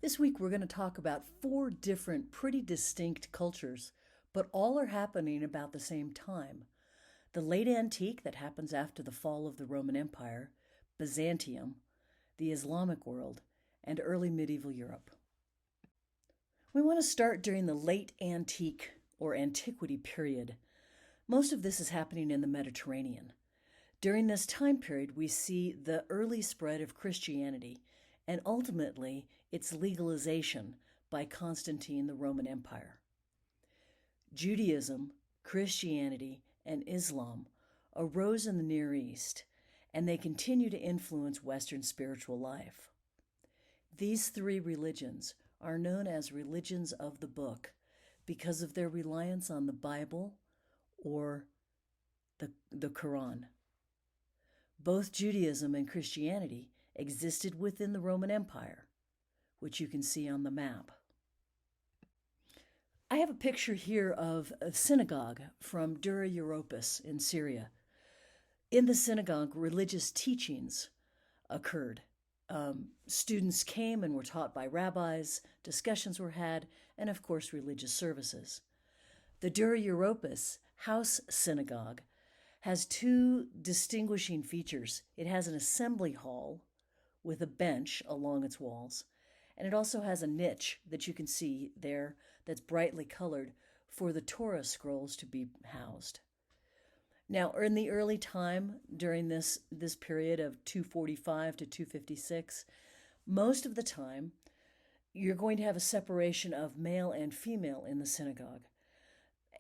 This week we're going to talk about four different, pretty distinct cultures, but all are happening about the same time. The late antique, that happens after the fall of the Roman Empire, Byzantium, the Islamic world, and early medieval Europe. We want to start during the late antique or antiquity period. Most of this is happening in the Mediterranean. During this time period, we see the early spread of Christianity and ultimately its legalization by Constantine the Roman Empire. Judaism, Christianity, and Islam arose in the Near East, and they continue to influence Western spiritual life. These three religions are known as religions of the book because of their reliance on the Bible or the Quran. Both Judaism and Christianity existed within the Roman Empire, which you can see on the map. I have a picture here of a synagogue from Dura Europos in Syria. In the synagogue, religious teachings occurred. Students came and were taught by rabbis, discussions were had, and of course, religious services. The Dura Europos house synagogue has two distinguishing features. It has an assembly hall with a bench along its walls, and it also has a niche that you can see there that's brightly colored for the Torah scrolls to be housed. Now, in the early time during this period of 245 to 256, most of the time you're going to have a separation of male and female in the synagogue.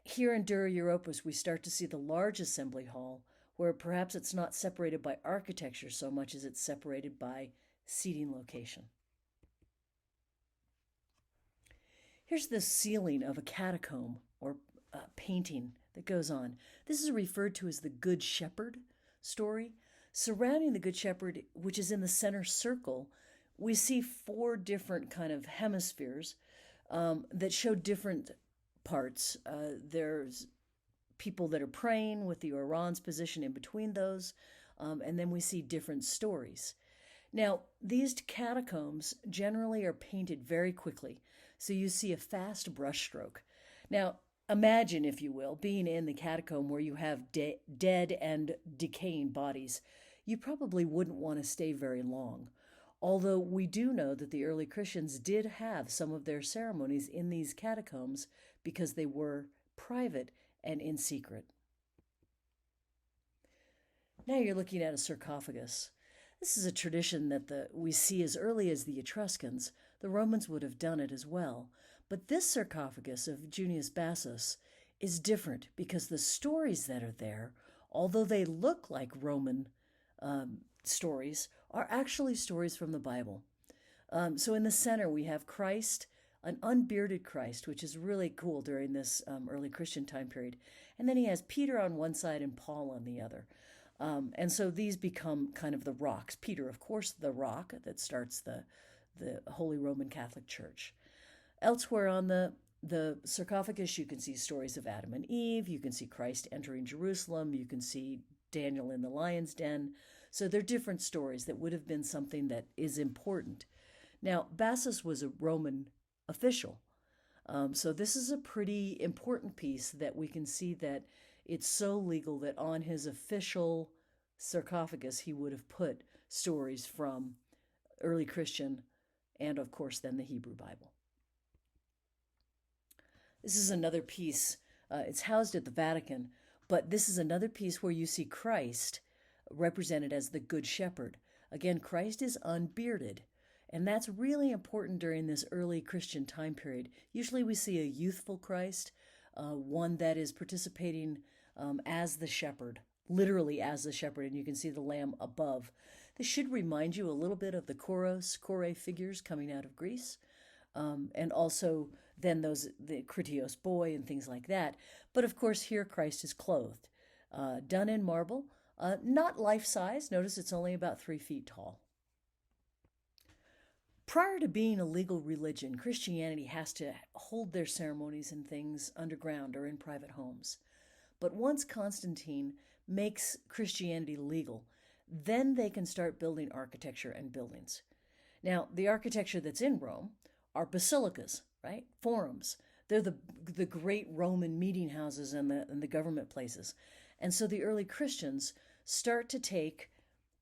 Here in Dura Europos, we start to see the large assembly hall, where perhaps it's not separated by architecture so much as it's separated by seating location. Here's the ceiling of a catacomb or painting that goes on. This is referred to as the Good Shepherd story. Surrounding the Good Shepherd, which is in the center circle, we see four different kind of hemispheres that show different parts. There's people that are praying with the orans position in between those, and then we see different stories. Now, these catacombs generally are painted very quickly, so you see a fast brushstroke. Now, imagine, if you will, being in the catacomb where you have dead and decaying bodies. You probably wouldn't want to stay very long. Although we do know that the early Christians did have some of their ceremonies in these catacombs because they were private and in secret. Now you're looking at a sarcophagus. This is a tradition that we see as early as the Etruscans. The Romans would have done it as well. But this sarcophagus of Junius Bassus is different because the stories that are there, although they look like Roman stories, are actually stories from the Bible. So in the center, we have Christ, an unbearded Christ, which is really cool during this early Christian time period. And then he has Peter on one side and Paul on the other. And so these become kind of the rocks. Peter, of course, the rock that starts the Holy Roman Catholic Church. Elsewhere on the sarcophagus, you can see stories of Adam and Eve. You can see Christ entering Jerusalem. You can see Daniel in the lion's den. So they're different stories that would have been something that is important. Now, Bassus was a Roman official. So this is a pretty important piece that we can see that it's so legal that on his official sarcophagus, he would have put stories from early Christian and, of course, then the Hebrew Bible. This is another piece. It's housed at the Vatican, but this is another piece where you see Christ represented as the Good Shepherd. Again, Christ is unbearded, and that's really important during this early Christian time period. Usually we see a youthful Christ, one that is participating as the shepherd, literally as the shepherd, and you can see the lamb above. This should remind you a little bit of the kore figures coming out of Greece, and also then the Critios boy and things like that. But of course, here Christ is clothed, done in marble, not life-size. Notice it's only about 3 feet tall. Prior to being a legal religion, Christianity has to hold their ceremonies and things underground or in private homes. But once Constantine makes Christianity legal, then they can start building architecture and buildings. Now, the architecture that's in Rome are basilicas, right? Forums. They're the great Roman meeting houses and the government places. And so the early Christians start to take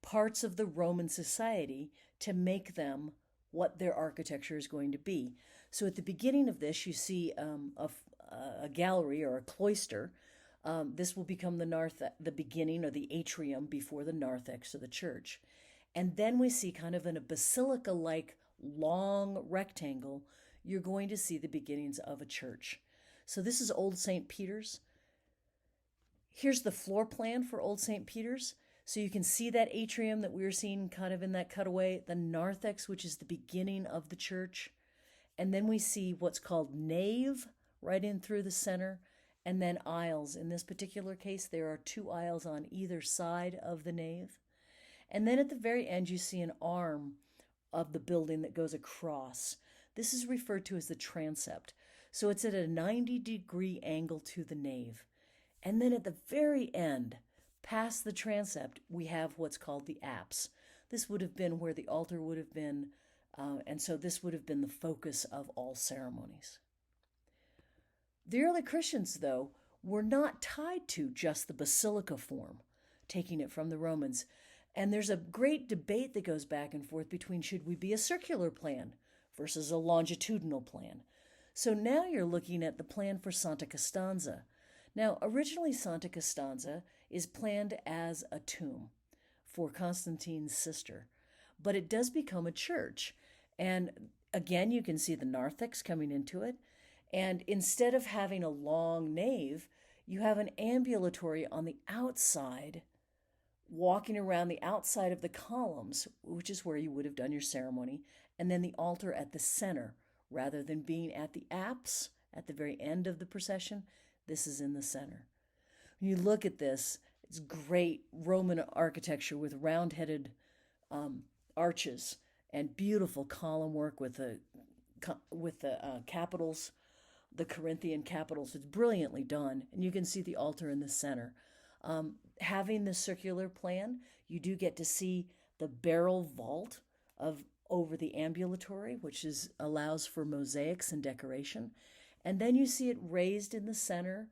parts of the Roman society to make them what their architecture is going to be. So at the beginning of this, you see a gallery or a cloister. This will become the beginning or the atrium before the narthex of the church. And then we see kind of in a basilica-like long rectangle, you're going to see the beginnings of a church. So this is Old St. Peter's. Here's the floor plan for Old St. Peter's. So you can see that atrium that we were seeing kind of in that cutaway, the narthex, which is the beginning of the church. And then we see what's called nave right in through the center, and then aisles. In this particular case, there are 2 aisles on either side of the nave. And then at the very end, you see an arm of the building that goes across. This is referred to as the transept. So it's at a 90-degree angle to the nave. And then at the very end, past the transept, we have what's called the apse. This would have been where the altar would have been, and so this would have been the focus of all ceremonies. The early Christians, though, were not tied to just the basilica form, taking it from the Romans. And there's a great debate that goes back and forth between should we be a circular plan versus a longitudinal plan. So now you're looking at the plan for Santa Costanza. Now, originally Santa Costanza is planned as a tomb for Constantine's sister, but it does become a church. And again, you can see the narthex coming into it. And instead of having a long nave, you have an ambulatory on the outside, walking around the outside of the columns, which is where you would have done your ceremony, and then the altar at the center. Rather than being at the apse at the very end of the procession, this is in the center. When you look at this, it's great Roman architecture with round-headed arches and beautiful column work with the capitals, the Corinthian capitals. It's brilliantly done, and you can see the altar in the center. Having the circular plan, you do get to see the barrel vault over the ambulatory, which allows for mosaics and decoration. And then you see it raised in the center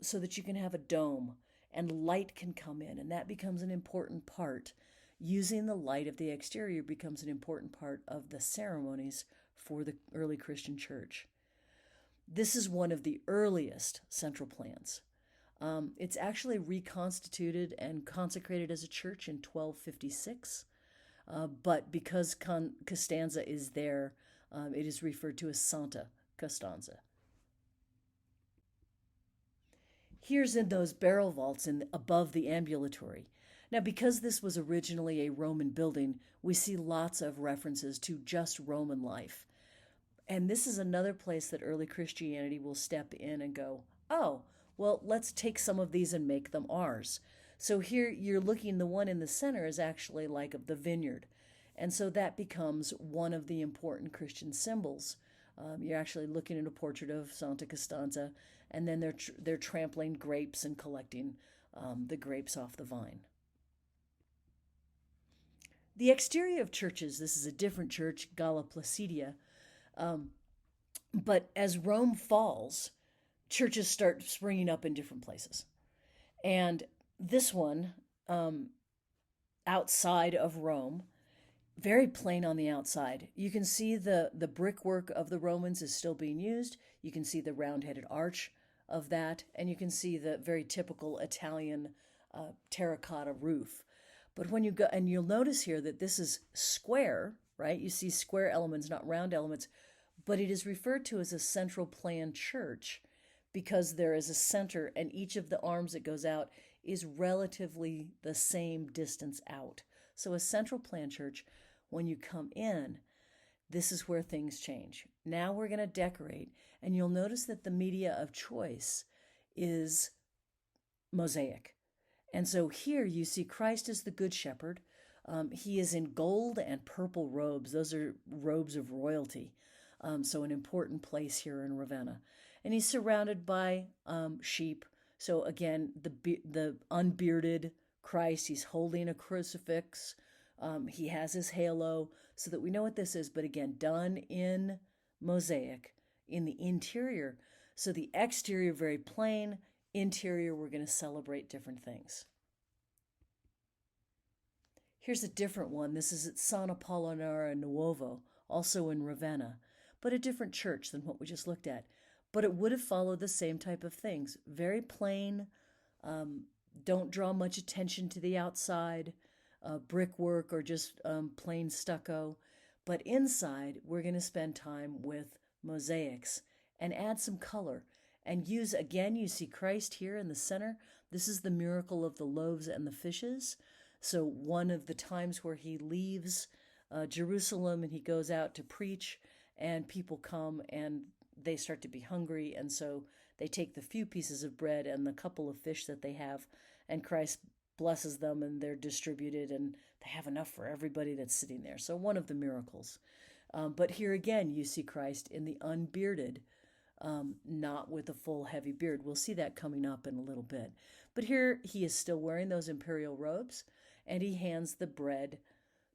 so that you can have a dome and light can come in, and that becomes an important part. Using the light of the exterior becomes an important part of the ceremonies for the early Christian church. This is one of the earliest central plans. It's actually reconstituted and consecrated as a church in 1256, but because Costanza is there, it is referred to as Santa Costanza. Here's in those barrel vaults above the ambulatory. Now, because this was originally a Roman building, we see lots of references to just Roman life. And this is another place that early Christianity will step in and go, oh, well, let's take some of these and make them ours. So here you're looking, the one in the center is actually like of the vineyard. And so that becomes one of the important Christian symbols. You're actually looking at a portrait of Santa Costanza, and then they're trampling grapes and collecting the grapes off the vine. The exterior of churches, this is a different church, Galla Placidia, but as Rome falls, churches start springing up in different places. And this one, outside of Rome, very plain on the outside. You can see the brickwork of the Romans is still being used. You can see the round-headed arch of that, and you can see the very typical Italian terracotta roof. But when you go, and you'll notice here that this is square, right? You see square elements, not round elements, but it is referred to as a central plan church because there is a center, and each of the arms that goes out is relatively the same distance out. So a central plan church, when you come in, this is where things change. Now we're going to decorate, and you'll notice that the media of choice is mosaic. And so here you see Christ as the Good Shepherd. He is in gold and purple robes. Those are robes of royalty. So an important place here in Ravenna. And he's surrounded by sheep. So again, the unbearded Christ, he's holding a crucifix. He has his halo so that we know what this is, but again, done in mosaic in the interior. So the exterior, very plain. Interior, we're going to celebrate different things. Here's a different one. This is at San Apollinare Nuovo, also in Ravenna, but a different church than what we just looked at. But it would have followed the same type of things. Very plain, don't draw much attention to the outside, brickwork or just plain stucco. But inside, we're going to spend time with mosaics and add some color. And use, again, you see Christ here in the center. This is the miracle of the loaves and the fishes. So one of the times where he leaves Jerusalem and he goes out to preach, and people come and they start to be hungry. And so they take the few pieces of bread and the couple of fish that they have, and Christ blesses them and they're distributed and they have enough for everybody that's sitting there. So one of the miracles. But here again, you see Christ in the unbearded, not with a full heavy beard. We'll see that coming up in a little bit. But here he is still wearing those imperial robes, and he hands the bread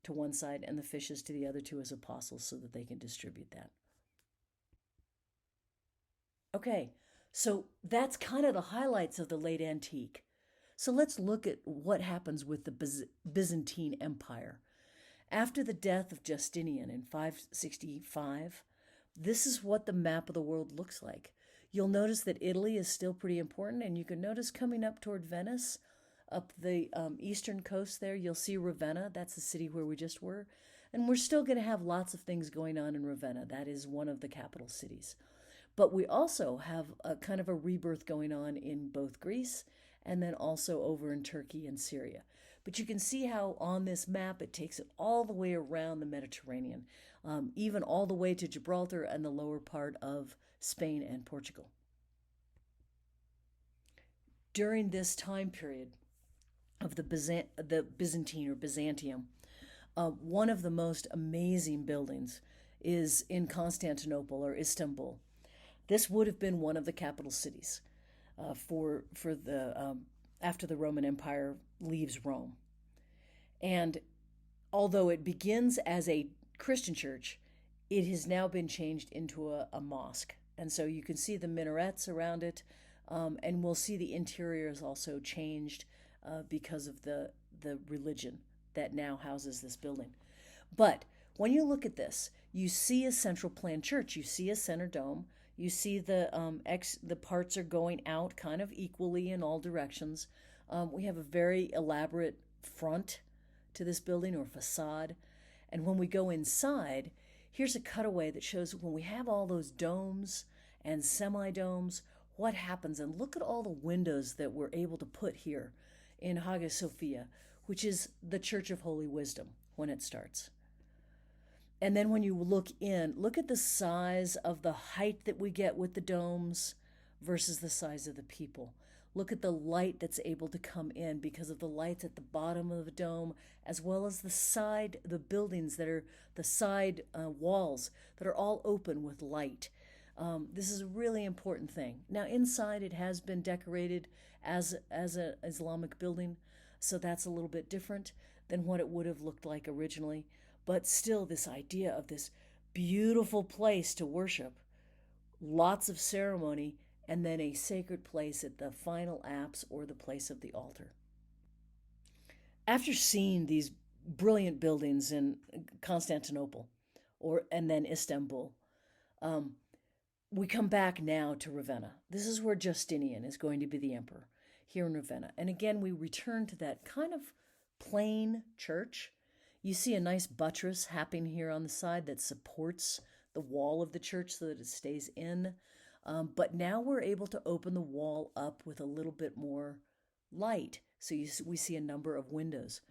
to one side and the fishes to the other to his apostles so that they can distribute that. Okay, so that's kind of the highlights of the late antique. So let's look at what happens with the Byzantine Empire. After the death of Justinian in 565, this is what the map of the world looks like. You'll notice that Italy is still pretty important, and you can notice coming up toward Venice, up the eastern coast there, you'll see Ravenna. That's the city where we just were. And we're still going to have lots of things going on in Ravenna. That is one of the capital cities. But we also have a kind of a rebirth going on in both Greece and then also over in Turkey and Syria. But you can see how on this map it takes it all the way around the Mediterranean, even all the way to Gibraltar and the lower part of Spain and Portugal. During this time period of the Byzantine or Byzantium, one of the most amazing buildings is in Constantinople or Istanbul. This would have been one of the capital cities for the after the Roman Empire leaves Rome. And although it begins as a Christian church, it has now been changed into a mosque. And so you can see the minarets around it, and we'll see the interior is also changed because of the religion that now houses this building. But when you look at this, you see a central plan church. You see a center dome. You see the parts are going out kind of equally in all directions. We have a very elaborate front to this building or facade. And when we go inside, here's a cutaway that shows when we have all those domes and semi-domes, what happens. And look at all the windows that we're able to put here in Hagia Sophia, which is the Church of Holy Wisdom when it starts. And then when you look in, look at the size of the height that we get with the domes versus the size of the people. Look at the light that's able to come in because of the lights at the bottom of the dome, as well as the buildings that are the side walls that are all open with light. This is a really important thing. Now inside it has been decorated as an Islamic building, so that's a little bit different than what it would have looked like originally. But still, this idea of this beautiful place to worship, lots of ceremony, and then a sacred place at the final apse or the place of the altar. After seeing these brilliant buildings in Constantinople and then Istanbul, we come back now to Ravenna. This is where Justinian is going to be the emperor, here in Ravenna. And again, we return to that kind of plain church. You see a nice buttress happening here on the side that supports the wall of the church so that it stays in. But now we're able to open the wall up with a little bit more light. So we see a number of windows.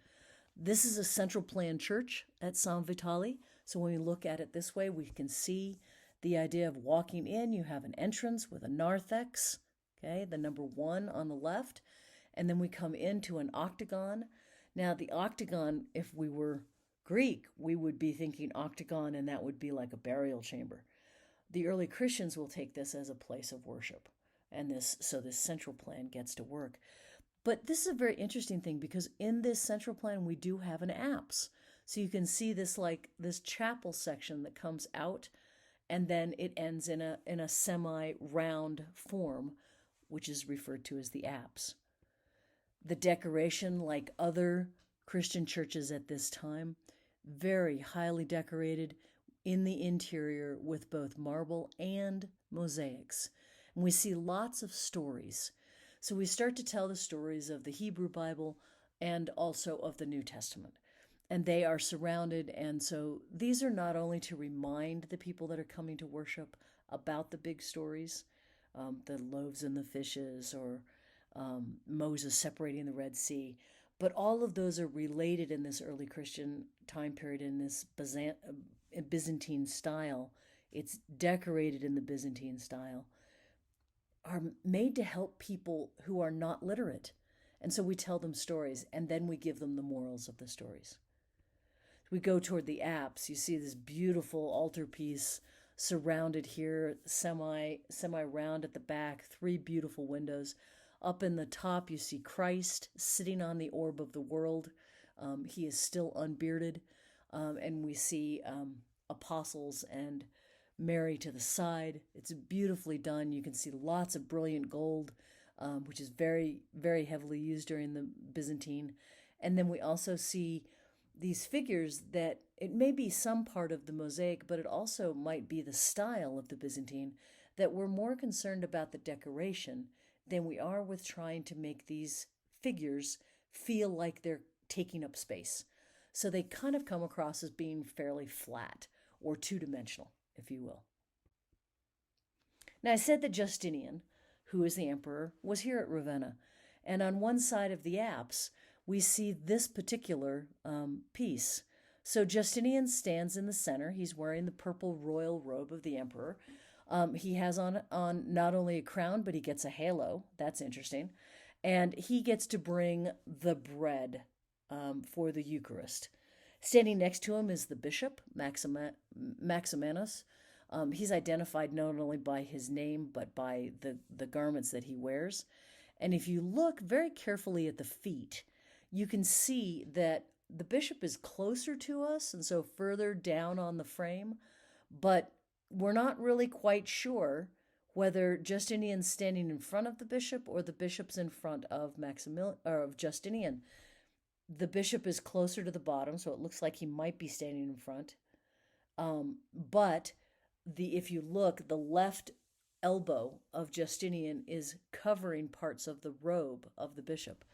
This is a central plan church at San Vitale. So when we look at it this way, we can see the idea of walking in. You have an entrance with a narthex, okay, the number 1 on the left. And then we come into an octagon. Now, the octagon, if we were Greek, we would be thinking octagon, and that would be like a burial chamber. The early Christians will take this as a place of worship, and this central plan gets to work. But this is a very interesting thing because in this central plan, we do have an apse. So you can see this chapel section that comes out, and then it ends in a semi-round form, which is referred to as the apse. The decoration, like other Christian churches at this time, very highly decorated in the interior with both marble and mosaics. And we see lots of stories. So we start to tell the stories of the Hebrew Bible and also of the New Testament. And they are surrounded, and so these are not only to remind the people that are coming to worship about the big stories, the loaves and the fishes, or Moses separating the Red Sea, but all of those are related in this early Christian time period in this Byzantine style. It's decorated in the Byzantine style, are made to help people who are not literate. And so we tell them stories, and then we give them the morals of the stories. We go toward the apse. You see this beautiful altarpiece surrounded here, semi round at the back, 3 beautiful windows. Up in the top, you see Christ sitting on the orb of the world. He is still unbearded. And we see apostles and Mary to the side. It's beautifully done. You can see lots of brilliant gold, which is very, very heavily used during the Byzantine. And then we also see these figures that it may be some part of the mosaic, but it also might be the style of the Byzantine, that we're more concerned about the decoration than we are with trying to make these figures feel like they're taking up space. So they kind of come across as being fairly flat or two-dimensional, if you will. Now, I said that Justinian, who is the emperor, was here at Ravenna. And on one side of the apse, we see this particular piece. So Justinian stands in the center. He's wearing the purple royal robe of the emperor. He has on not only a crown, but he gets a halo. That's interesting. And he gets to bring the bread for the Eucharist. Standing next to him is the bishop, Maximanus. He's identified not only by his name, but by the garments that he wears. And if you look very carefully at the feet, you can see that the bishop is closer to us and so further down on the frame, but we're not really quite sure whether Justinian's standing in front of the bishop or the bishop's in front of Justinian. The bishop is closer to the bottom, so it looks like he might be standing in front. But if you look, the left elbow of Justinian is covering parts of the robe of the bishop.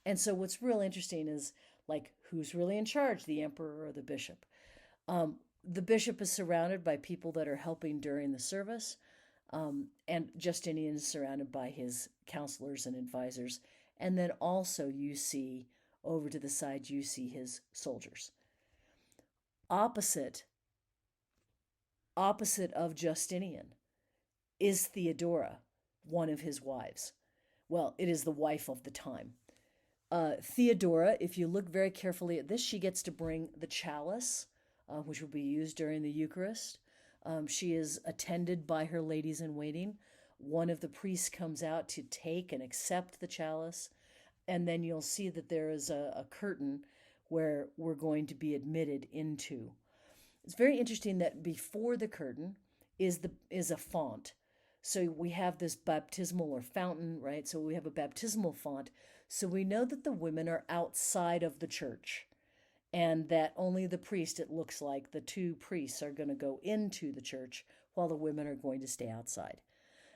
And so what's real interesting is, like, who's really in charge, the emperor or the bishop? The bishop is surrounded by people that are helping during the service, and Justinian is surrounded by his counselors and advisors. And then also you see, over to the side, you see his soldiers. Opposite of Justinian is Theodora, one of his wives. Well, it is the wife of the time. Theodora, if you look very carefully at this, she gets to bring the chalice, which will be used during the Eucharist. She is attended by her ladies in waiting. One of the priests comes out to take and accept the chalice, and then you'll see that there is a curtain where we're going to be admitted into. It's very interesting that before the curtain is a font. So we have this baptismal or fountain, right? So we have a baptismal font. So we know that the women are outside of the church, and that only the priest, it looks like, the 2 priests are going to go into the church while the women are going to stay outside.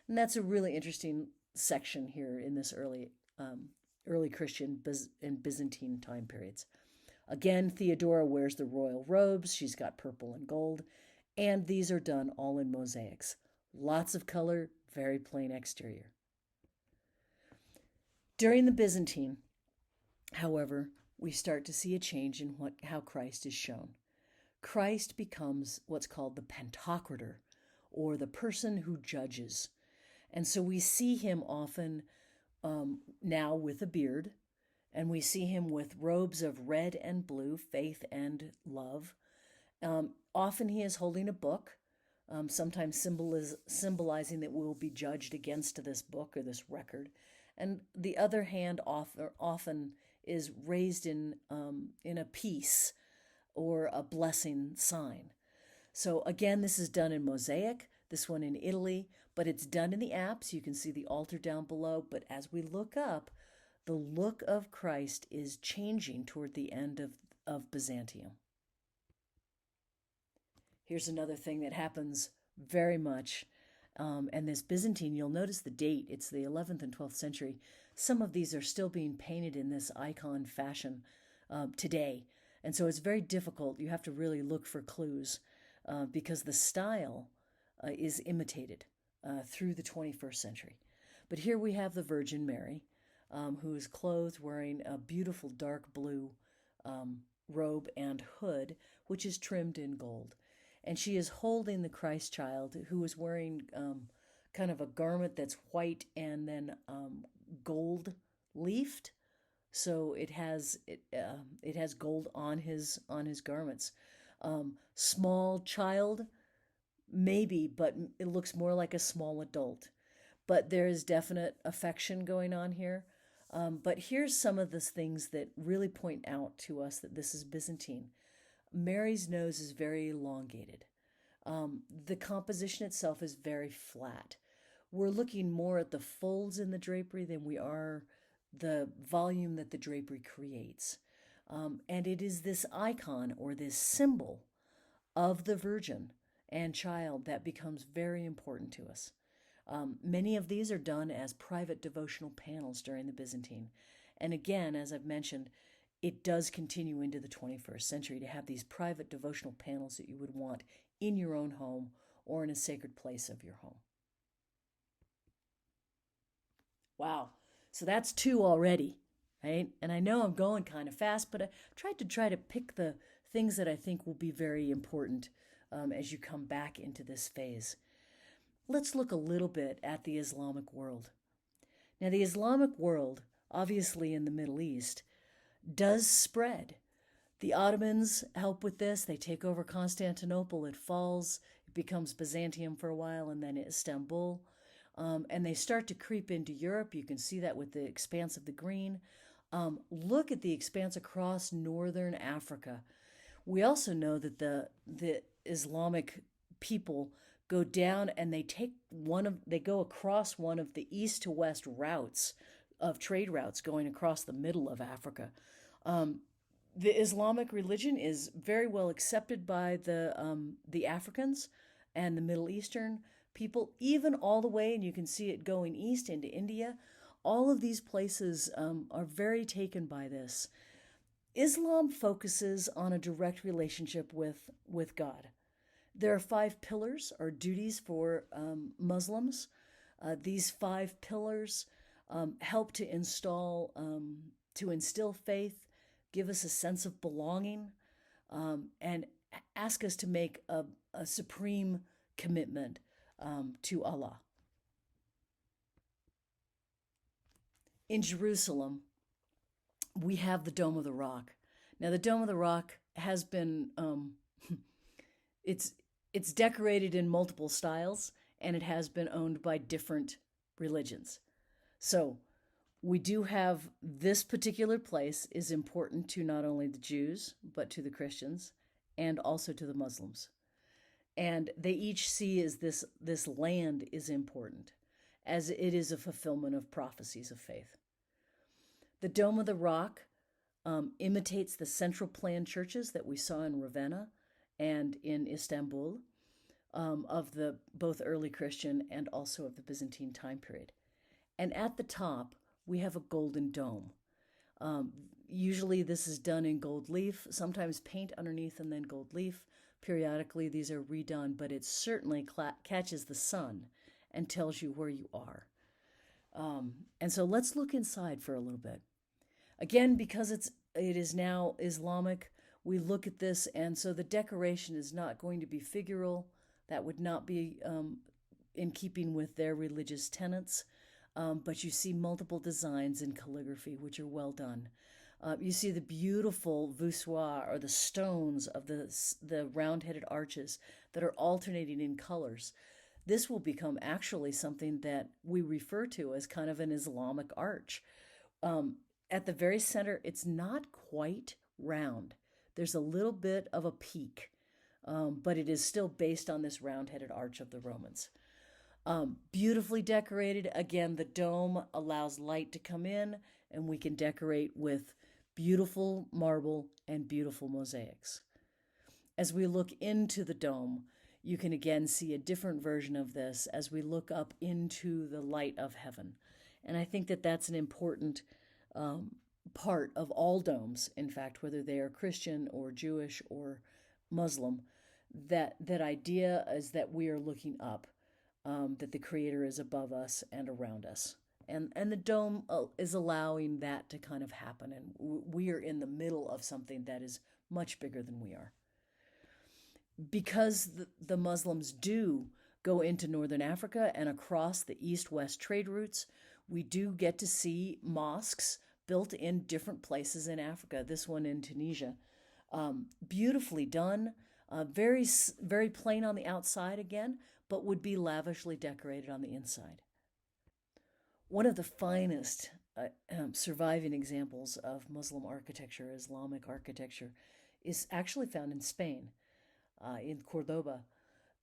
And that's a really interesting section here in this early Christian and Byzantine time periods. Again, Theodora wears the royal robes. She's got purple and gold, and these are done all in mosaics. Lots of color, very plain exterior. During the Byzantine, however, we start to see a change in how Christ is shown. Christ becomes what's called the Pantocrator, or the person who judges. And so we see him often now with a beard, and we see him with robes of red and blue, faith and love. Often he is holding a book, sometimes symbolizing that we will be judged against this book or this record. And the other hand often is raised in a piece or a blessing sign. So again, this is done in mosaic, this one in Italy, but it's done in the apse. You can see the altar down below. But as we look up, the look of Christ is changing toward the end of Byzantium. Here's another thing that happens very much. And this Byzantine, you'll notice the date, it's the 11th and 12th century. Some of these are still being painted in this icon fashion today. And so it's very difficult. You have to really look for clues because the style is imitated through the 21st century. But here we have the Virgin Mary, who is clothed wearing a beautiful dark blue robe and hood, which is trimmed in gold. And she is holding the Christ child, who is wearing kind of a garment that's white and then gold leafed. So it has gold on his garments. Small child, maybe, but it looks more like a small adult. But there is definite affection going on here. But here's some of the things that really point out to us that this is Byzantine. Mary's nose is very elongated. The composition itself is very flat. We're looking more at the folds in the drapery than we are the volume that the drapery creates. And it is this icon or this symbol of the Virgin and child that becomes very important to us. Many of these are done as private devotional panels during the Byzantine. And again, as I've mentioned, it does continue into the 21st century to have these private devotional panels that you would want in your own home or in a sacred place of your home. Wow. So that's 2 already, right? And I know I'm going kind of fast, but I tried to pick the things that I think will be very important as you come back into this phase. Let's look a little bit at the Islamic world. Now, the Islamic world, obviously in the Middle East, does spread. The Ottomans help with this. They take over Constantinople. It falls. It becomes Byzantium for a while, and then Istanbul. And they start to creep into Europe. You can see that with the expanse of the green. Look at the expanse across northern Africa. We also know that the Islamic people go down and they go across one of the east to west routes of trade routes going across the middle of Africa. The Islamic religion is very well accepted by the Africans and the Middle Eastern people, even all the way, and you can see it going east into India. All of these places are very taken by this. Islam focuses on a direct relationship with God. There are 5 pillars or duties for Muslims. These 5 pillars help to instill faith, give us a sense of belonging, and ask us to make a supreme commitment to Allah. In Jerusalem, we have the Dome of the Rock. Now, the Dome of the Rock has been, it's decorated in multiple styles, and it has been owned by different religions. So we do have this particular place is important to not only the Jews, but to the Christians and also to the Muslims. And they each see as this land is important, as it is a fulfillment of prophecies of faith. The Dome of the Rock imitates the central plan churches that we saw in Ravenna and in Istanbul of the both early Christian and also of the Byzantine time period. And at the top, we have a golden dome. Usually this is done in gold leaf, sometimes paint underneath and then gold leaf. Periodically, these are redone, but it certainly catches the sun and tells you where you are. And so let's look inside for a little bit. Again, because it is now Islamic, we look at this, and so the decoration is not going to be figural. That would not be in keeping with their religious tenets. But you see multiple designs in calligraphy, which are well done. You see the beautiful voussoirs, or the stones of the round-headed arches that are alternating in colors. This will become actually something that we refer to as kind of an Islamic arch. At the very center, it's not quite round. There's a little bit of a peak, but it is still based on this round-headed arch of the Romans. Beautifully decorated. Again, the dome allows light to come in, and we can decorate with beautiful marble and beautiful mosaics. As we look into the dome, you can again see a different version of this as we look up into the light of heaven. And I think that that's an important part of all domes, in fact, whether they are Christian or Jewish or Muslim, that idea is that we are looking up, that the Creator is above us and around us. And the dome is allowing that to kind of happen. And we are in the middle of something that is much bigger than we are. Because the Muslims do go into northern Africa and across the east-west trade routes, we do get to see mosques built in different places in Africa. This one in Tunisia. Beautifully done, very, very plain on the outside again, but would be lavishly decorated on the inside. One of the finest surviving examples of Muslim architecture, Islamic architecture, is actually found in Spain, in Cordoba.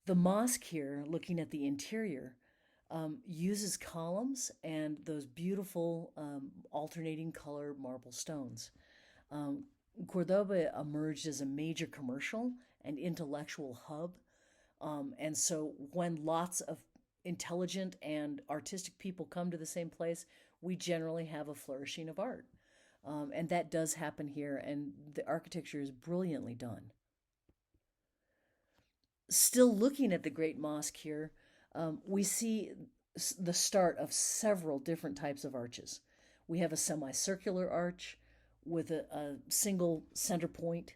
The mosque here, looking at the interior, uses columns and those beautiful alternating color marble stones. Cordoba emerged as a major commercial and intellectual hub. And so when lots of intelligent and artistic people come to the same place, we generally have a flourishing of art. And that does happen here, and the architecture is brilliantly done. Still looking at the Great Mosque here, we see the start of several different types of arches. We have a semicircular arch with a single center point.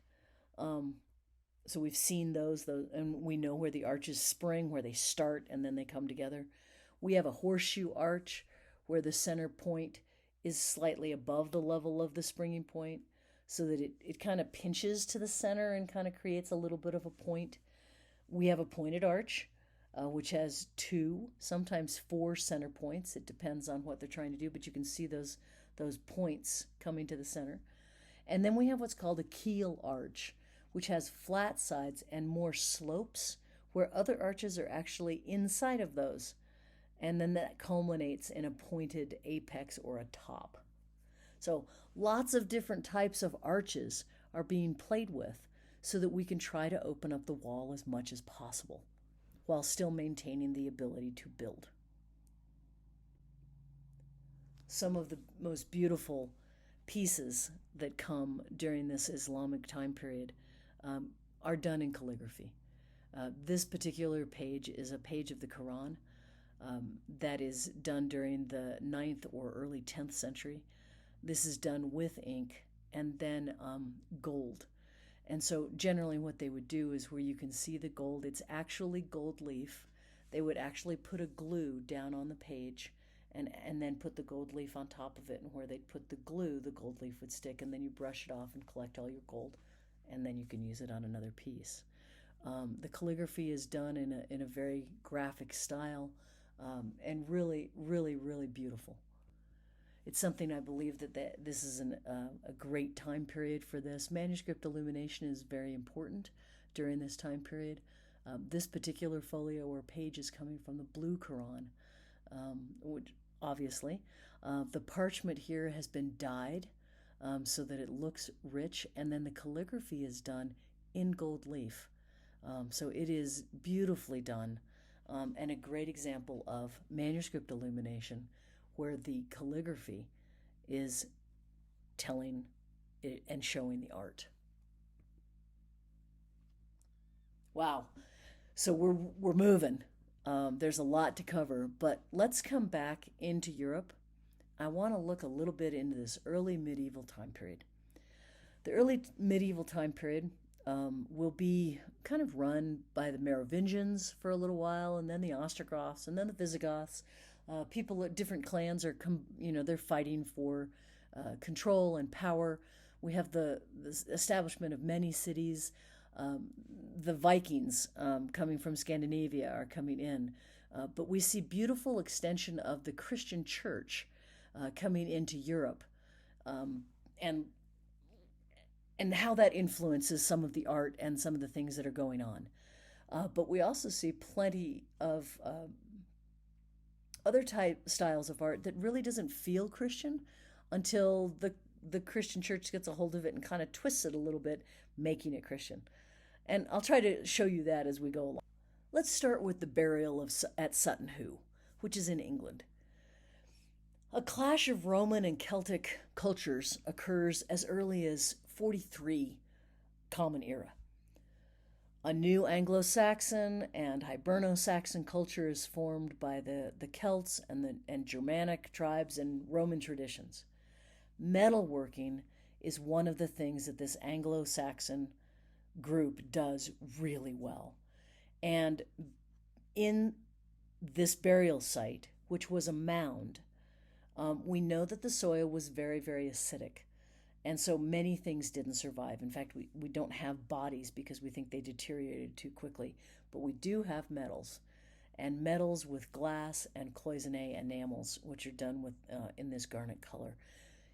So we've seen those, and we know where the arches spring, where they start, and then they come together. We have a horseshoe arch where the center point is slightly above the level of the springing point, so that it kind of pinches to the center and kind of creates a little bit of a point. We have a pointed arch, which has 2, sometimes 4 center points. It depends on what they're trying to do, but you can see those points coming to the center. And then we have what's called a keel arch, which has flat sides and more slopes, where other arches are actually inside of those. And then that culminates in a pointed apex or a top. So lots of different types of arches are being played with so that we can try to open up the wall as much as possible while still maintaining the ability to build. Some of the most beautiful pieces that come during this Islamic time period are done in calligraphy. This particular page is a page of the Quran that is done during the 9th or early 10th century. This is done with ink and then gold. And so generally what they would do is where you can see the gold, it's actually gold leaf. They would actually put a glue down on the page and then put the gold leaf on top of it, and where they'd put the glue, the gold leaf would stick, and then you brush it off and collect all your gold, and then you can use it on another piece. The calligraphy is done in a very graphic style, and really, really, really beautiful. It's something I believe that this is a great time period for this. Manuscript illumination is very important during this time period. This particular folio or page is coming from the Blue Quran, which obviously. The parchment here has been dyed so that it looks rich, and then the calligraphy is done in gold leaf. So it is beautifully done, and a great example of manuscript illumination where the calligraphy is telling it and showing the art. Wow. So we're moving. There's a lot to cover, but let's come back into Europe. I want to look a little bit into this early medieval time period. The early medieval time period will be kind of run by the Merovingians for a little while, and then the Ostrogoths, and then the Visigoths. People at different clans are, they're fighting for control and power. We have the establishment of many cities. The Vikings coming from Scandinavia are coming in. But we see beautiful extension of the Christian church coming into Europe. And and how that influences some of the art and some of the things that are going on. But we also see plenty of other type styles of art that really doesn't feel Christian until the Christian church gets a hold of it and kind of twists it a little bit, making it Christian. And I'll try to show you that as we go along. Let's start with the burial at Sutton Hoo, which is in England. A clash of Roman and Celtic cultures occurs as early as 43 Common Era. A new Anglo-Saxon and Hiberno-Saxon culture is formed by the Celts and Germanic tribes and Roman traditions. Metalworking is one of the things that this Anglo-Saxon group does really well. And in this burial site, which was a mound, we know that the soil was very, very acidic. And so many things didn't survive. In fact, we don't have bodies because we think they deteriorated too quickly. But we do have metals, and metals with glass and cloisonné enamels, which are done with in this garnet color.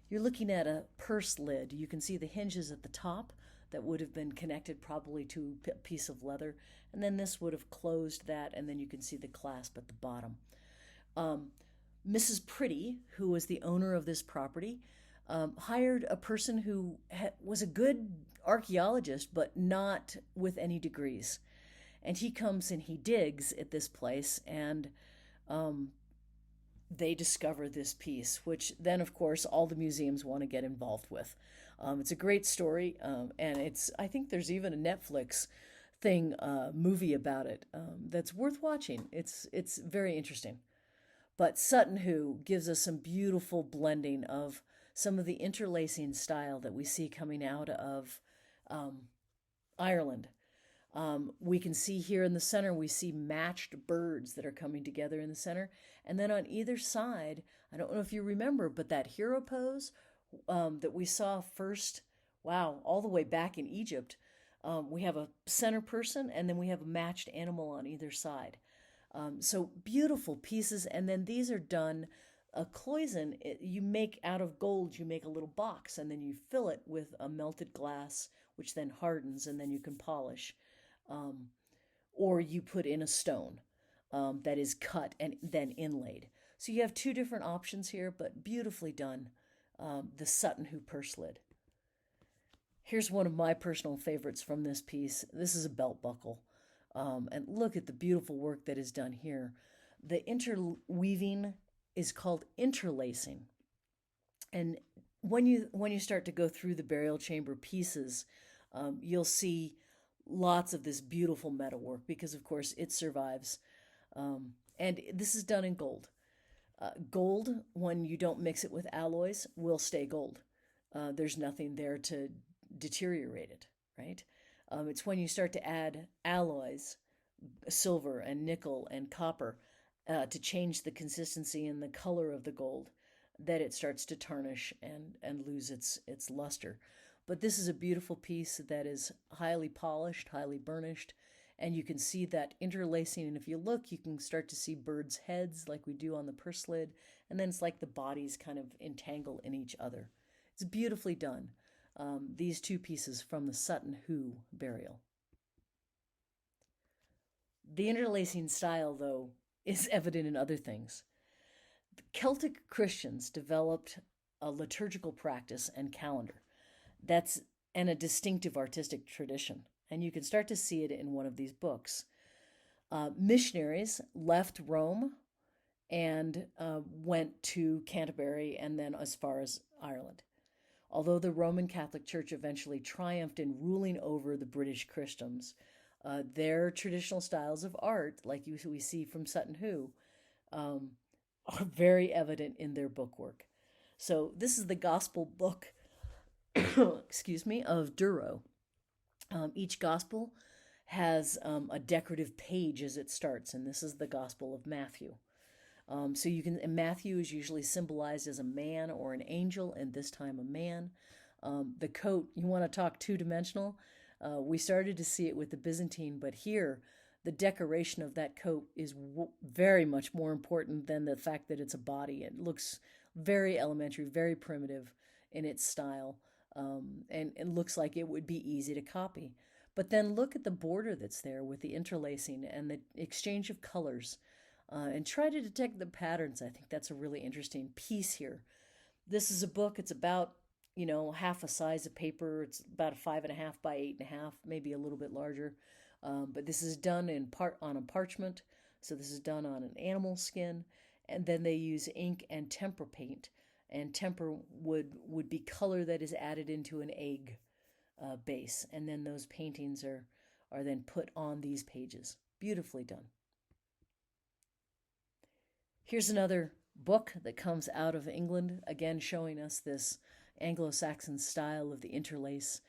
You're looking at a purse lid. You can see the hinges at the top that would have been connected probably to a piece of leather. And then this would have closed that, and then you can see the clasp at the bottom. Mrs. Pretty, who was the owner of this property, hired a person who was a good archaeologist, but not with any degrees. And he comes and he digs at this place, and they discover this piece, which then, of course, all the museums want to get involved with. It's a great story, and I think there's even a Netflix movie about it that's worth watching. It's very interesting. But Sutton Hoo gives us some beautiful blending of some of the interlacing style that we see coming out of Ireland. We can see here in the center, we see matched birds that are coming together in the center. And then on either side, I don't know if you remember, but that hero pose that we saw first, wow, all the way back in Egypt, we have a center person and then we have a matched animal on either side. So beautiful pieces. And then these are done, a cloison, you make out of gold, you make a little box and then you fill it with a melted glass, which then hardens and then you can polish. Or you put in a stone that is cut and then inlaid. So you have two different options here, but beautifully done. The Sutton Hoo purse lid. Here's one of my personal favorites from this piece. This is a belt buckle. And look at the beautiful work that is done here. The interweaving is called interlacing. And when you start to go through the burial chamber pieces, you'll see lots of this beautiful metalwork because, of course, it survives. And this is done in gold. Gold, when you don't mix it with alloys, will stay gold. There's nothing there to deteriorate it, right? It's when you start to add alloys, silver and nickel and copper, to change the consistency and the color of the gold, that it starts to tarnish and lose its luster. But this is a beautiful piece that is highly polished, highly burnished, and you can see that interlacing. And if you look, you can start to see birds' heads like we do on the purse lid, and then it's like the bodies kind of entangle in each other. It's beautifully done. These two pieces from the Sutton Hoo burial. The interlacing style, though, is evident in other things. The Celtic Christians developed a liturgical practice and calendar that's a distinctive artistic tradition, and you can start to see it in one of these books. Missionaries left Rome and went to Canterbury and then as far as Ireland. Although the Roman Catholic Church eventually triumphed in ruling over the British Christians, their traditional styles of art, like we see from Sutton Hoo, are very evident in their bookwork. So this is the gospel book, excuse me, of Duro. Each gospel has a decorative page as it starts, and this is the Gospel of Matthew. So you can, and Matthew is usually symbolized as a man or an angel, and this time a man. The coat, you want to talk two-dimensional? We started to see it with the Byzantine, but here the decoration of that coat is very much more important than the fact that it's a body. It looks very elementary, very primitive in its style. and looks like it would be easy to copy. But then look at the border that's there with the interlacing and the exchange of colors, and try to detect the patterns. I think that's a really interesting piece here. This is a book. It's about, half a size of paper. It's about a 5.5 by 8.5, maybe a little bit larger. But this is done in part on a parchment. So this is done on an animal skin, and then they use ink and tempera paint. And tempera would be color that is added into an egg base, and then those paintings are then put on these pages. Beautifully done. Here's another book that comes out of England, again showing us this Anglo-Saxon style of the interlace.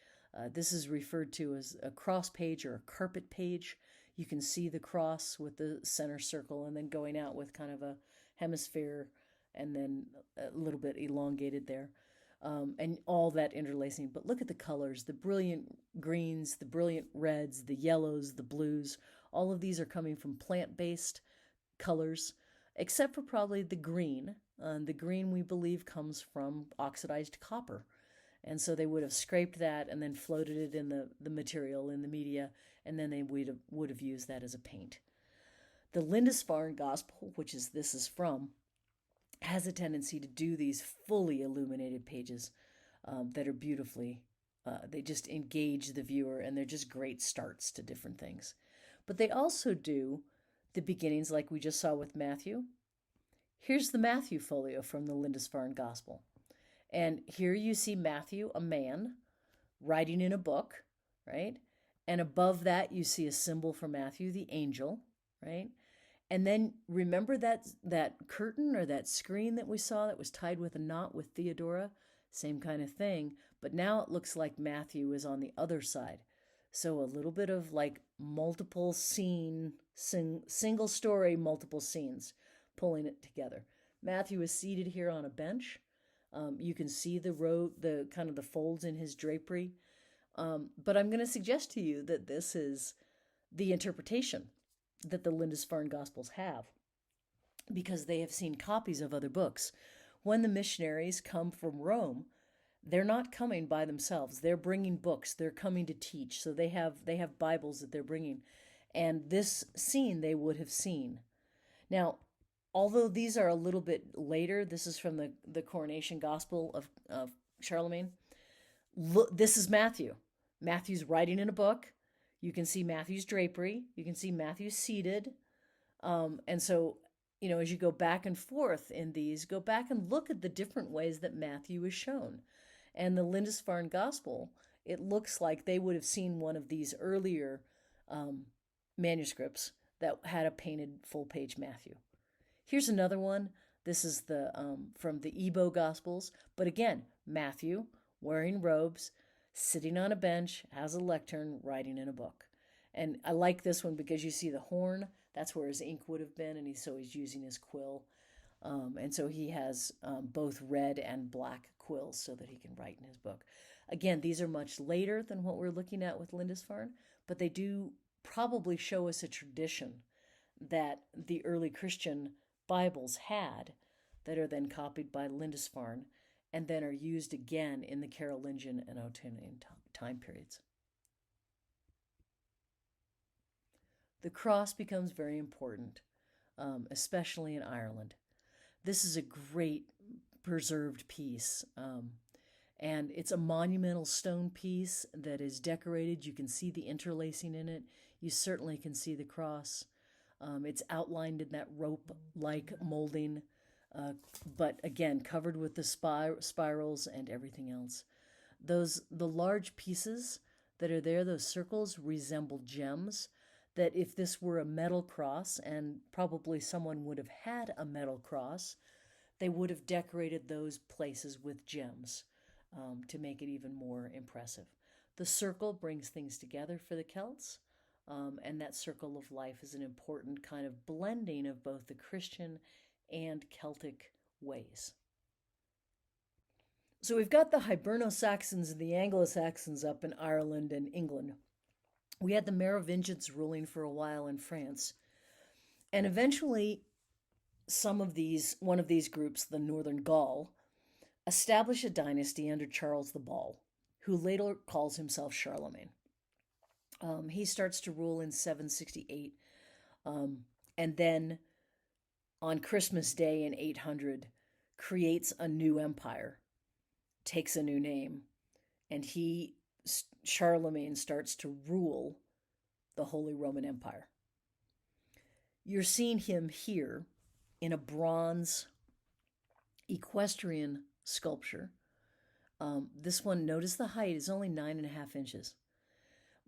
This is referred to as a cross page or a carpet page. You can see the cross with the center circle and then going out with kind of a hemisphere and then a little bit elongated there. And all that interlacing. But look at the colors, the brilliant greens, the brilliant reds, the yellows, the blues. All of these are coming from plant-based colors, except for probably the green. The green, we believe, comes from oxidized copper. And so they would have scraped that and then floated it in the material, in the media, and then they would have used that as a paint. The Lindisfarne Gospel, which this is from, has a tendency to do these fully illuminated pages that are beautifully, they just engage the viewer, and they're just great starts to different things. But they also do the beginnings like we just saw with Matthew. Here's the Matthew folio from the Lindisfarne Gospel. And here you see Matthew, a man, writing in a book, right? And above that, you see a symbol for Matthew, the angel, right? And then remember that curtain or that screen that we saw that was tied with a knot with Theodora? Same kind of thing, but now it looks like Matthew is on the other side. So a little bit of like multiple scene, single story, multiple scenes, pulling it together. Matthew is seated here on a bench. You can see the kind of the folds in his drapery. But I'm going to suggest to you that this is the interpretation that the Lindisfarne Gospels have, because they have seen copies of other books. When the missionaries come from Rome, they're not coming by themselves. They're bringing books. They're coming to teach. So they have Bibles that they're bringing. And this scene they would have seen. Now, although these are a little bit later, this is from the Coronation Gospel of Charlemagne. Look, this is Matthew. Matthew's writing in a book. You can see Matthew's drapery. You can see Matthew seated. And so, as you go back and forth in these, go back and look at the different ways that Matthew is shown. And the Lindisfarne Gospel, it looks like they would have seen one of these earlier manuscripts that had a painted full-page Matthew. Here's another one. This is from the Ebo Gospels. But again, Matthew, wearing robes, sitting on a bench, has a lectern, writing in a book. And I like this one because you see the horn. That's where his ink would have been, and he's using his quill. And so he has both red and black quills so that he can write in his book. Again, these are much later than what we're looking at with Lindisfarne, but they do probably show us a tradition that the early Christian Bibles had that are then copied by Lindisfarne and then are used again in the Carolingian and Ottonian time periods. The cross becomes very important, especially in Ireland. This is a great preserved piece, and it's a monumental stone piece that is decorated. You can see the interlacing in it. You certainly can see the cross. It's outlined in that rope-like molding, but again, covered with the spirals and everything else. The large pieces that are there, those circles, resemble gems, that if this were a metal cross, and probably someone would have had a metal cross, they would have decorated those places with gems to make it even more impressive. The circle brings things together for the Celts, and that circle of life is an important kind of blending of both the Christian and Celtic ways. So we've got the Hiberno-Saxons and the Anglo-Saxons up in Ireland and England. We had the Merovingians ruling for a while in France. And eventually, one of these groups, the Northern Gaul, established a dynasty under Charles the Bald. who later calls himself Charlemagne. He starts to rule in 768, and then on Christmas Day in 800 creates a new empire, takes a new name, and Charlemagne starts to rule the Holy Roman Empire. You're seeing him here in a bronze equestrian sculpture. This one, notice the height is only 9.5 inches.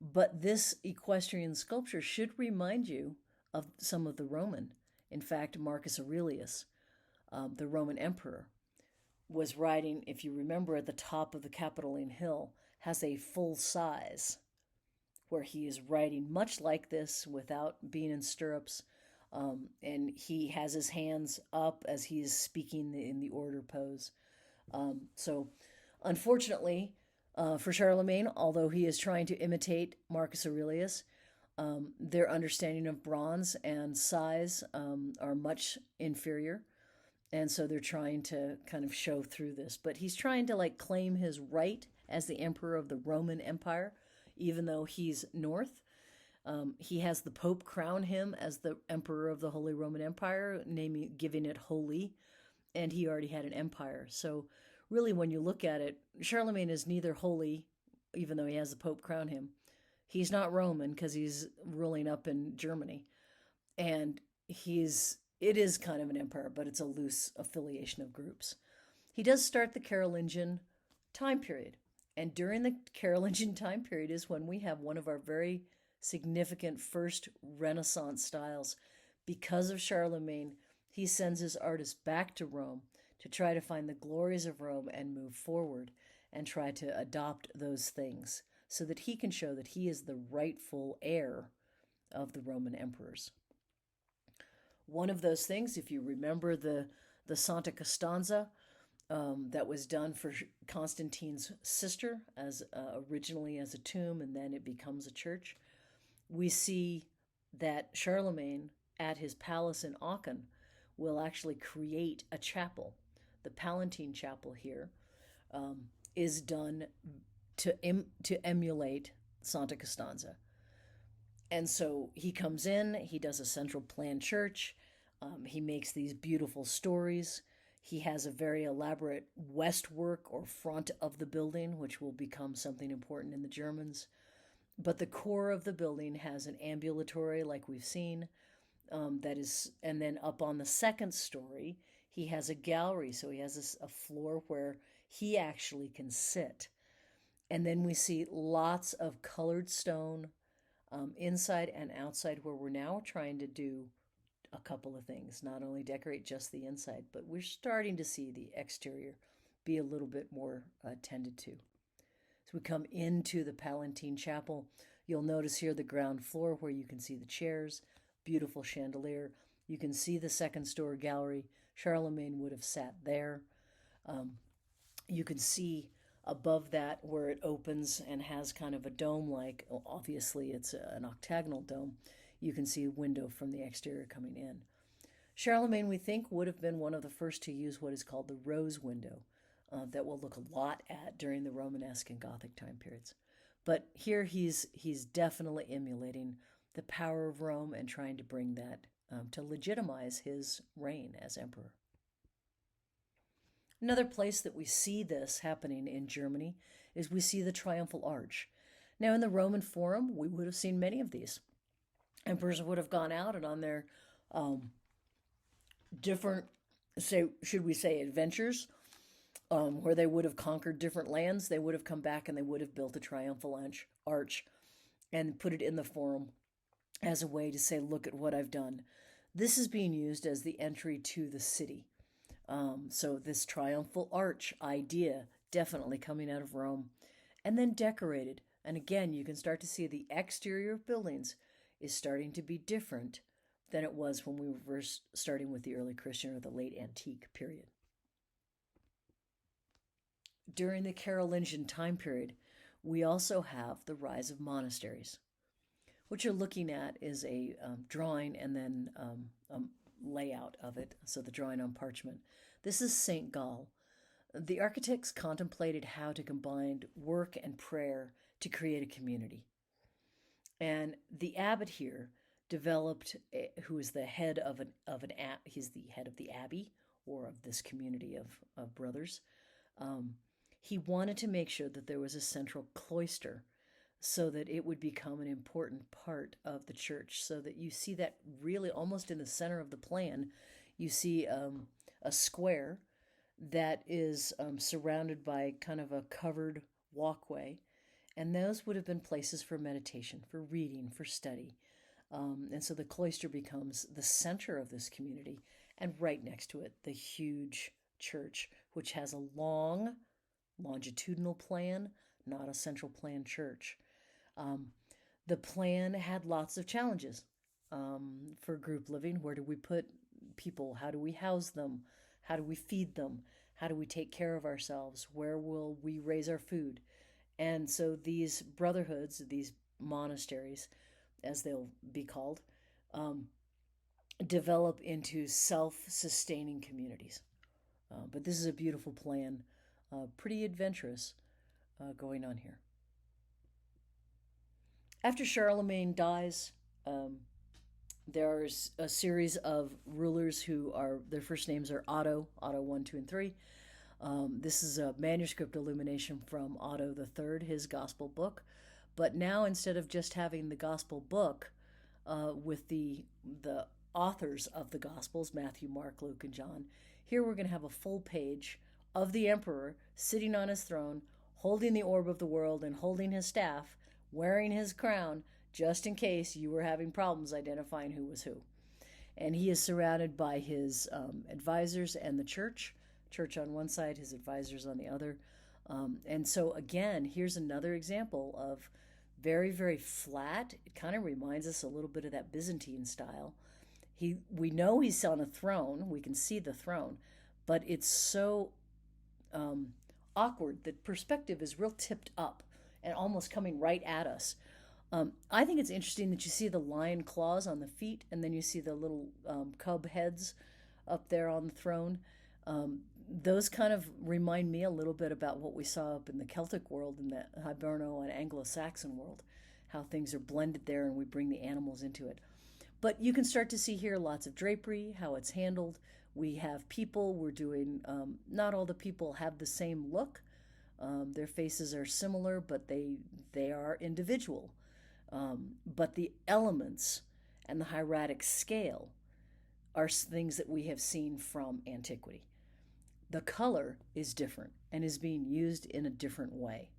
But this equestrian sculpture should remind you of some of the Roman. In fact, Marcus Aurelius, the Roman emperor, was riding, if you remember, at the top of the Capitoline Hill, has a full size where he is riding much like this without being in stirrups. And he has his hands up as he is speaking in the order pose. So, unfortunately, for Charlemagne, although he is trying to imitate Marcus Aurelius, their understanding of bronze and size are much inferior. And so they're trying to kind of show through this. But he's trying to like claim his right as the emperor of the Roman Empire, even though he's north. He has the Pope crown him as the emperor of the Holy Roman Empire, giving it holy, and he already had an empire. So really, when you look at it, Charlemagne is neither holy, even though he has the Pope crown him. He's not Roman because he's ruling up in Germany. And it is kind of an empire, but it's a loose affiliation of groups. He does start the Carolingian time period. And during the Carolingian time period is when we have one of our very significant first Renaissance styles. Because of Charlemagne, he sends his artists back to Rome to try to find the glories of Rome and move forward and try to adopt those things so that he can show that he is the rightful heir of the Roman emperors. One of those things, if you remember the Santa Costanza that was done for Constantine's sister as originally as a tomb, and then it becomes a church, we see that Charlemagne at his palace in Aachen will actually create a chapel. The Palatine Chapel here is done to emulate Santa Costanza. And so he comes in, he does a central planned church, he makes these beautiful stories. He has a very elaborate westwork or front of the building, which will become something important in the Germans. But the core of the building has an ambulatory, like we've seen, and then up on the second story, he has a gallery. So he has a floor where he actually can sit. And then we see lots of colored stone inside and outside, where we're now trying to do a couple of things, not only decorate just the inside, but we're starting to see the exterior be a little bit more tended to. So we come into the Palatine Chapel. You'll notice here the ground floor where you can see the chairs, beautiful chandelier. You can see the second story gallery. Charlemagne would have sat there. You can see above that where it opens and has kind of a dome-like, obviously it's an octagonal dome. You can see a window from the exterior coming in. Charlemagne, we think, would have been one of the first to use what is called the rose window that we'll look a lot at during the Romanesque and Gothic time periods. But here he's definitely emulating the power of Rome and trying to bring that to legitimize his reign as emperor. Another place that we see this happening in Germany is we see the Triumphal Arch. Now, in the Roman Forum, we would have seen many of these. Emperors would have gone out and on their different, should we say, adventures, where they would have conquered different lands. They would have come back and they would have built a triumphal arch and put it in the Forum as a way to say, look at what I've done. This is being used as the entry to the city. So this triumphal arch idea definitely coming out of Rome, and then decorated. And again, you can start to see the exterior of buildings is starting to be different than it was when we were first starting with the early Christian or the late antique period. During the Carolingian time period, we also have the rise of monasteries. What you're looking at is a drawing and then a layout of it, so the drawing on parchment. This is St. Gall. The architects contemplated how to combine work and prayer to create a community. And the abbot here developed, who is the head of an he's the head of the abbey or of this community of brothers. Um, he wanted to make sure that there was a central cloister so that it would become an important part of the church. So that you see that really almost in the center of the plan, you see a square that is surrounded by kind of a covered walkway. And those would have been places for meditation, for reading, for study. And so the cloister becomes the center of this community. And right next to it, the huge church, which has a long longitudinal plan, not a central plan church. Um, the plan had lots of challenges for group living. Where do we put people? How do we house them? How do we feed them? How do we take care of ourselves? Where will we raise our food? And so these brotherhoods, these monasteries, as they'll be called, um, develop into self sustaining communities. But this is a beautiful plan, pretty adventurous going on here. After Charlemagne dies, there's a series of rulers who are, their first names are Otto 1, 2, and 3. This is a manuscript illumination from Otto III, his gospel book. But now, instead of just having the gospel book with the authors of the gospels, Matthew, Mark, Luke, and John, here we're going to have a full page of the emperor sitting on his throne, holding the orb of the world and holding his staff, wearing his crown, just in case you were having problems identifying who was who. And he is surrounded by his advisors and the church on one side, his advisors on the other. And so, again, here's another example of very, very flat. It kind of reminds us a little bit of that Byzantine style. We know he's on a throne. We can see the throne, but it's so awkward that perspective is real tipped up and almost coming right at us. I think it's interesting that you see the lion claws on the feet, and then you see the little cub heads up there on the throne. Those kind of remind me a little bit about what we saw up in the Celtic world, in the Hiberno and Anglo-Saxon world, how things are blended there and we bring the animals into it. But you can start to see here lots of drapery, how it's handled. We have people, we're doing, not all the people have the same look. Their faces are similar, but they are individual. But the elements and the hieratic scale are things that we have seen from antiquity. The color is different and is being used in a different way.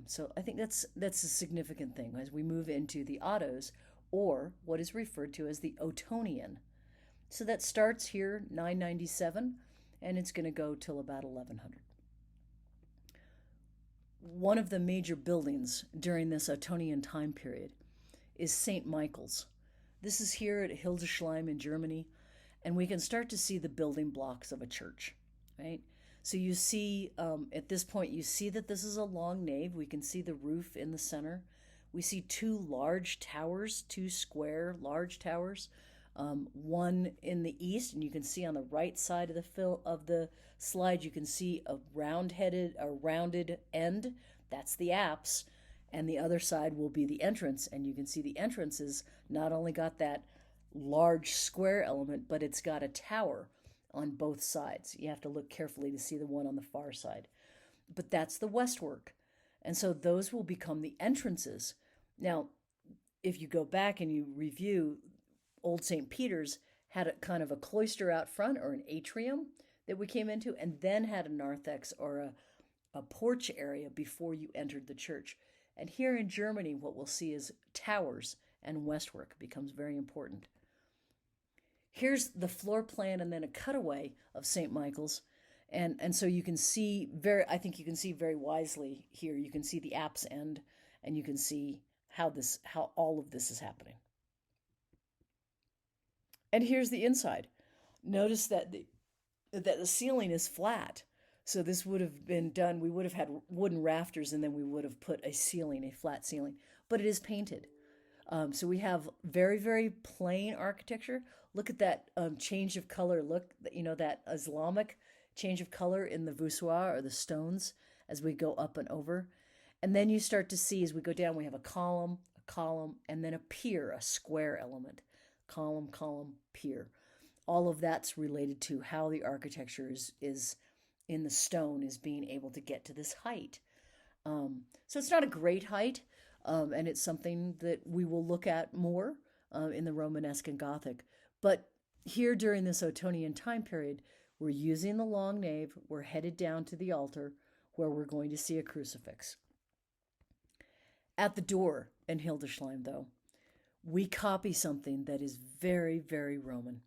So I think that's a significant thing as we move into the Ottos, or what is referred to as the Ottonian. So that starts here 997 and it's going to go till about 1100. One of the major buildings during this Ottonian time period is St. Michael's. This is here at Hildesheim in Germany, and we can start to see the building blocks of a church, right? So you see, at this point, you see that this is a long nave. We can see the roof in the center. We see two large towers, two square large towers, one in the east, and you can see on the right side of the slide, you can see a rounded end. That's the apse, and the other side will be the entrance. And you can see the entrance is not only got that large square element, but it's got a tower on both sides. You have to look carefully to see the one on the far side. But that's the westwork. And so those will become the entrances. Now, if you go back and you review, Old St. Peter's had a kind of a cloister out front, or an atrium that we came into, and then had a narthex or a porch area before you entered the church. And here in Germany, what we'll see is towers, and westwork becomes very important. Here's the floor plan and then a cutaway of St. Michael's. And so you can see I think you can see very wisely here. You can see the apse end, and you can see how all of this is happening. And here's the inside. Notice that the ceiling is flat. So this would have been done, we would have had wooden rafters, and then we would have put a flat ceiling, but it is painted. So we have very, very plain architecture. Look at that change of color. Look, that Islamic change of color in the voussoirs or the stones as we go up and over. And then you start to see as we go down, we have a column, and then a pier, a square element. Column, column, pier. All of that's related to how the architecture is in the stone is being able to get to this height. So it's not a great height, and it's something that we will look at more in the Romanesque and Gothic. But here during this Ottonian time period, we're using the long nave. We're headed down to the altar where we're going to see a crucifix. At the door in Hildesheim, though, we copy something that is very, very Roman.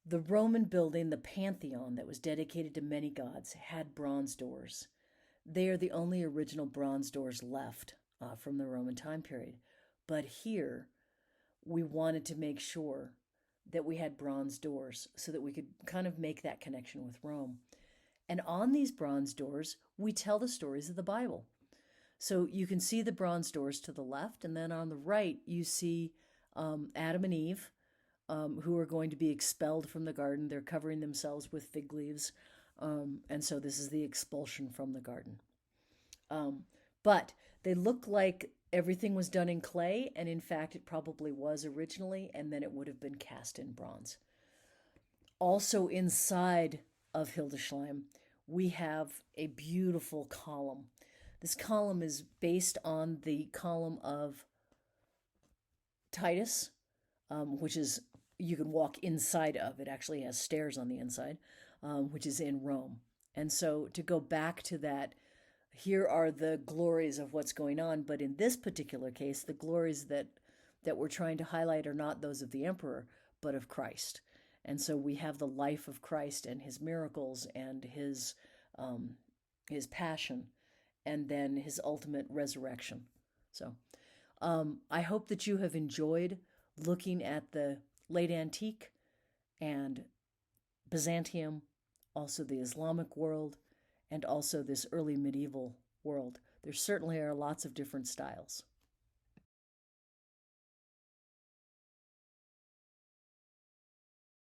The Roman building, the Pantheon that was dedicated to many gods, had bronze doors. They are the only original bronze doors left from the Roman time period. But here, we wanted to make sure that we had bronze doors so that we could kind of make that connection with Rome. And on these bronze doors, we tell the stories of the Bible. So you can see the bronze doors to the left, and then on the right, you see Adam and Eve, who are going to be expelled from the garden. They're covering themselves with fig leaves. And so this is the expulsion from the garden. But they look like everything was done in clay, and in fact, it probably was originally, and then it would have been cast in bronze. Also inside of Hildesheim, we have a beautiful column. This column is based on the column of Titus, which is, you can walk inside of. It actually has stairs on the inside, which is in Rome. And so to go back to that, here are the glories of what's going on. But in this particular case, the glories that we're trying to highlight are not those of the emperor, but of Christ. And so we have the life of Christ and his miracles and his passion, and then his ultimate resurrection. So I hope that you have enjoyed looking at the late antique and Byzantium, also the Islamic world, and also this early medieval world. There certainly are lots of different styles.